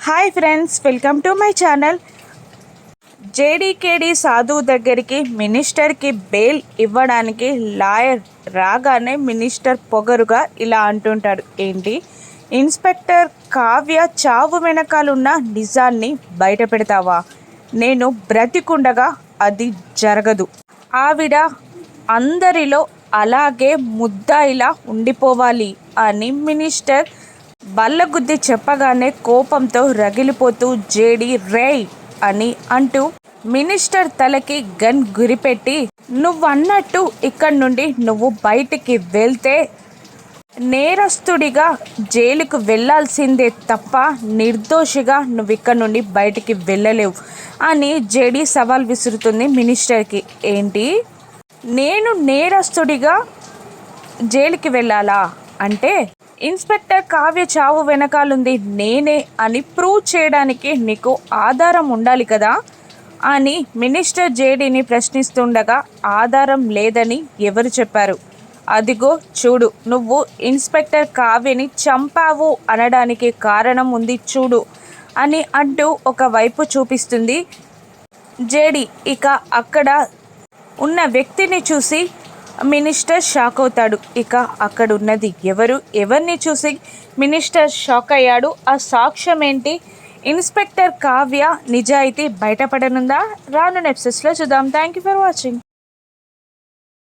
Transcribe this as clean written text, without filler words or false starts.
Hi friends, welcome to my channel. జేడీకేడీ సాధు దగ్గరికి మినిస్టర్కి బెయిల్ ఇవ్వడానికి లాయర్ రాగానే మినిస్టర్ పొగరుగా ఇలా అంటుంటాడు. ఏంటి, ఇన్స్పెక్టర్ కావ్య చావు వెనకాలన్న నిజాన్ని బయట పెడతావా? నేను బ్రతికుండగా అది జరగదు. ఆవిడ అందరిలో అలాగే ముద్దాయిలా ఉండిపోవాలి అని మినిస్టర్ బల్లగుద్ది చెప్పగానే కోపంతో రగిలిపోతూ జేడీ రేయ్ అని అంటూ మినిస్టర్ తలకి గన్ గురిపెట్టి, నువ్వన్నట్టు ఇక్కడి నుండి నువ్వు బయటికి వెళ్తే నేరస్తుడిగా జైలుకు వెళ్లాల్సిందే తప్ప నిర్దోషిగా నువ్వు ఇక్కడి నుండి బయటికి వెళ్ళలేవు అని జేడీ సవాల్ విసురుతుంది మినిస్టర్కి. ఏంటి, నేను నేరస్తుడిగా జైలుకి వెళ్ళాలా? అంటే ఇన్స్పెక్టర్ కావ్య చావు వెనకాలుంది నేనే అని ప్రూవ్ చేయడానికి నీకు ఆధారం ఉండాలి కదా అని మినిస్టర్ జేడీని ప్రశ్నిస్తుండగా, ఆధారం లేదని ఎవరు చెప్పారు? అదిగో చూడు, నువ్వు ఇన్స్పెక్టర్ కావ్యని చంపావు అనడానికి కారణం ఉంది చూడు అని అంటూ ఒకవైపు చూపిస్తుంది జేడీ. ఇక అక్కడ ఉన్న వ్యక్తిని చూసి మినిస్టర్ షాక్ అవుతాడు. ఇక అక్కడ ఉన్నది ఎవరిని చూసి మినిస్టర్ షాక్ అయ్యాడు? ఆ సాక్ష్యం ఏంటి? ఇన్స్పెక్టర్ కావ్య నిజాయితీ బయటపడనుందా? రానున్న ఎపిసోడ్స్లో చూద్దాం. Thank you for watching.